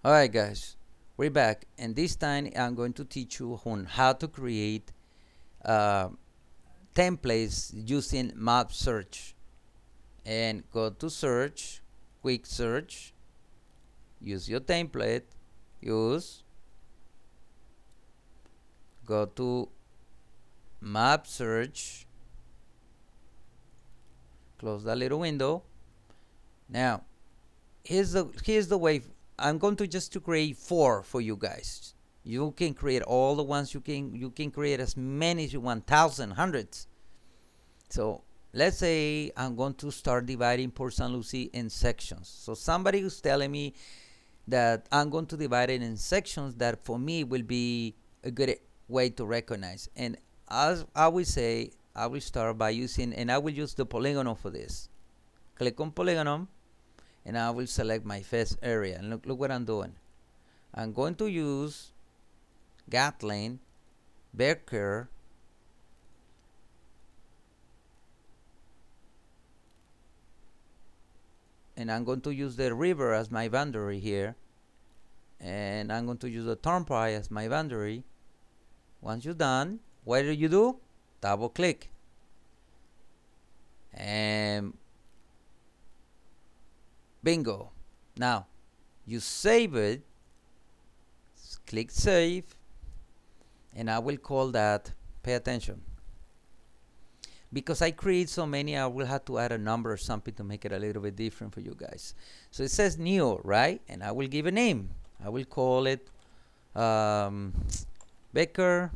Alright guys, we're back, and this time I'm going to teach you on how to create uh, templates using map search. And go to search, quick search, use your template, use, go to map search, close that little window. Now here's the way. I'm going to just to create 4 for you guys. You can create all the ones you can create as many as you want, thousands, hundreds. So let's say I'm going to start dividing Port St. Lucie in sections. So somebody who's telling me that I'm going to divide it in sections, that for me will be a good way to recognize. And as I will say, I will start by using, and I will use the polygon for this. Click on polygon, and I will select my first area. And look what I'm doing. I'm going to use Gatling, Becker, and I'm going to use the river as my boundary here, and I'm going to use the turnpike as my boundary. Once you're done, what do? Double click, and bingo. Now you save it, click save, and I will call that, pay attention, because I create so many, I will have to add a number or something to make it a little bit different for you guys. So it says new, right? And I will give a name. I will call it Becker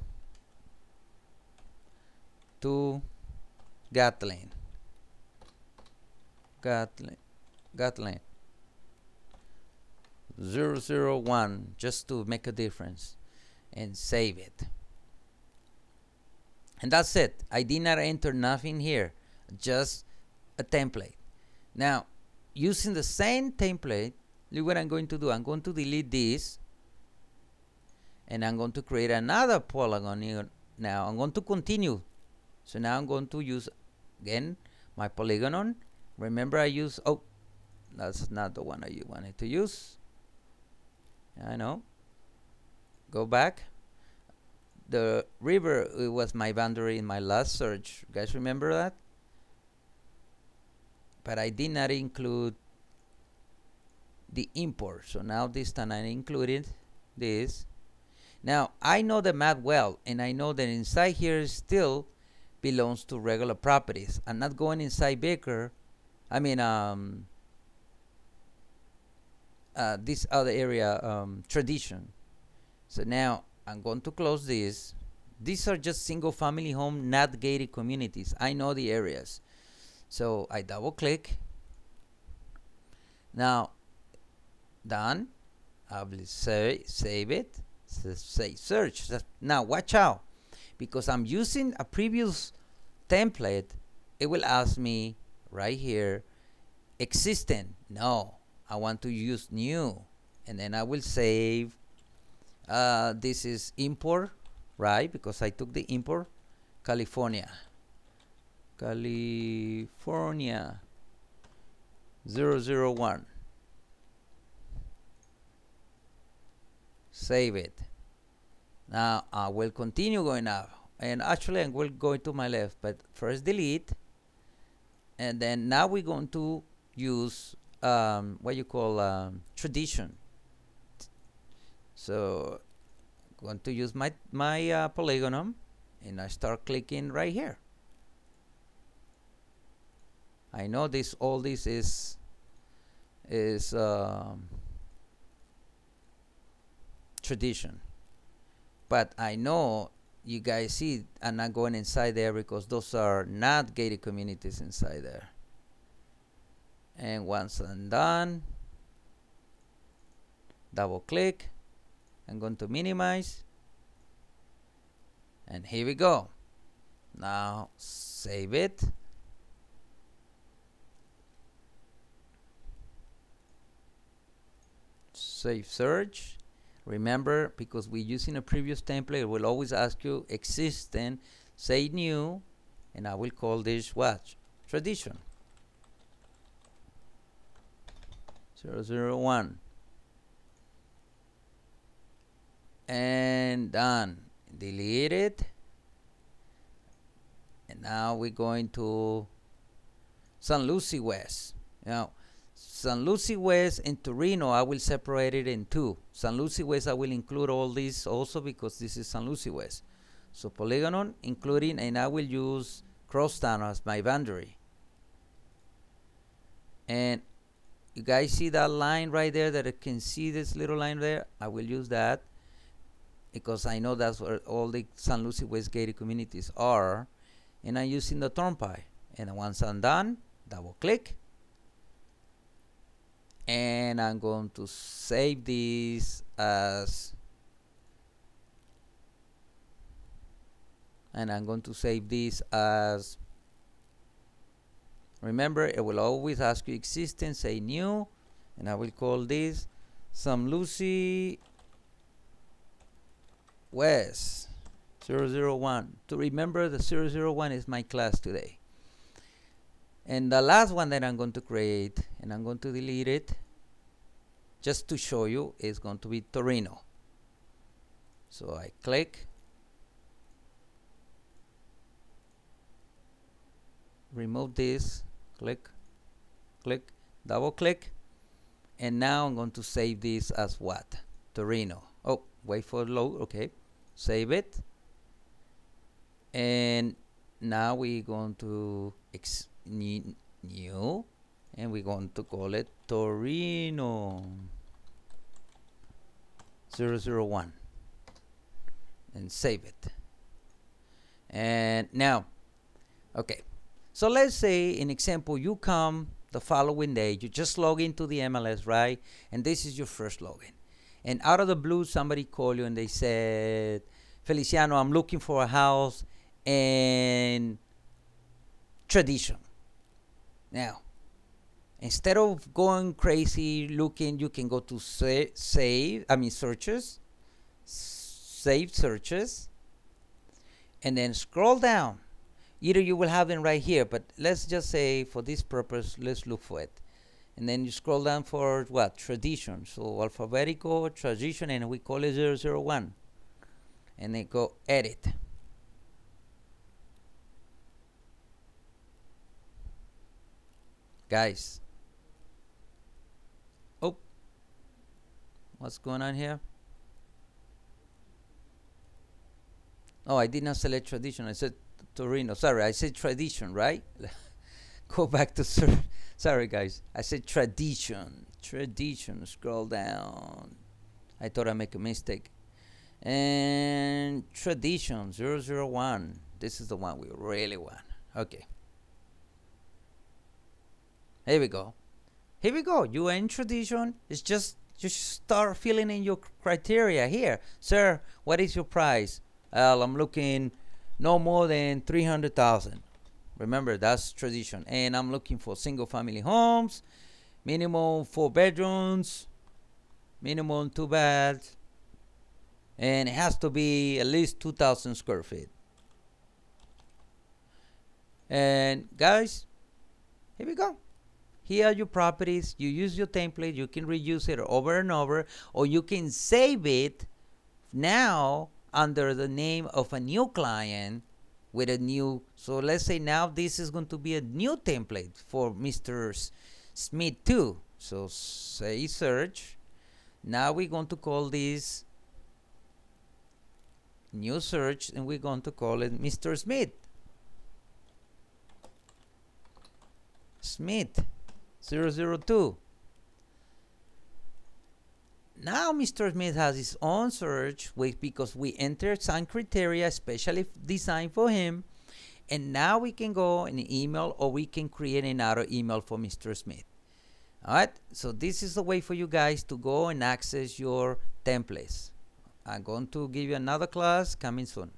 to Gatling. Gatling 001, just to make a difference, and save it. And that's it. I did not enter nothing here, just a template. Now, using the same template, look what I'm going to do. I'm going to delete this, and I'm going to create another polygon here. Now I'm going to continue. So now I'm going to use again my polygon. Remember I use, oh, that's not the one I wanted to use. I know. Go back. The river, it was my boundary in my last search. You guys remember that? But I did not include the import. So now this time I included this. Now I know the map well, and I know that inside here still belongs to regular properties. I'm not going inside Baker. I mean this other area, tradition. So now I'm going to close this. These are just single family home, not gated communities. I know the areas. So I double click. Now done. I will save it. Say search. Now watch out, because I'm using a previous template. It will ask me right here, existing. No, I want to use new, and then I will save. This is import, right? Because I took the import. California 001. Save it. Now I will continue going up, and actually I will go to my left, but first delete, and then now we're going to use what you call tradition. So I'm going to use my polygon, and I start clicking right here. I know this, all this is tradition, but I know you guys see I'm not going inside there because those are not gated communities inside there. And once I'm done, double click. I'm going to minimize, and here we go. Now save it. Save search. Remember, because we're using a previous template, it will always ask you existing, say new, and I will call this what? Tradition 001. and done. Delete it. And now we're going to San Lucy West. Now, San Lucy West and Torino, I will separate it in two. San Lucy West, I will include all this also because this is San Lucy West. So polygon including, and I will use crosstown as my boundary. And you guys see that line right there that I can see this little line there? I will use that because I know that's where all the San Lucy West gated communities are. And I'm using the turnpike. And once I'm done, double click. And I'm going to save this as, remember, it will always ask you existing, say new, and I will call this San Lucy West 001. To remember, the 001 is my class today. And the last one that I'm going to create, and I'm going to delete it just to show you, is going to be Torino. So I click, remove this, click, click, double click, and now I'm going to save this as what? Torino. Oh, wait for load. Okay, save it. And now we're going to new, and we're going to call it Torino 001 and save it. And now, okay, so let's say in example you come the following day, you just log into the MLS, right? And this is your first login, and out of the blue somebody called you and they said, Feliciano, I'm looking for a house and Tradition. Now, instead of going crazy looking, you can go to searches, save searches, and then scroll down. Either you will have them right here, but let's just say for this purpose, let's look for it. And then you scroll down for what? Tradition. So alphabetical tradition, and we call it 001. And then go edit. Guys, oh, what's going on here? Oh, I did not select tradition. I said Torino. Sorry, I said tradition, right? Go back to sorry guys, I said tradition. Scroll down. I thought I make a mistake. And tradition 001. This is the one we really want. Okay, here we go. You are in tradition. It's just start filling in your criteria here. Sir, what is your price? I'm looking no more than 300,000. Remember, that's tradition. And I'm looking for single family homes, minimum 4 bedrooms, minimum 2 baths, and it has to be at least 2,000 square feet. And guys, here we go. Here are your properties. You use your template. You can reuse it over and over, or you can save it now under the name of a new client with a new. So let's say now this is going to be a new template for Mr. Smith too. So say search. Now we're going to call this new search, and we're going to call it Mr. Smith 002. Now Mr. Smith has his own search because we entered some criteria especially designed for him, and now we can go and email, or we can create another email for Mr. Smith. Alright, so this is the way for you guys to go and access your templates. I'm going to give you another class coming soon.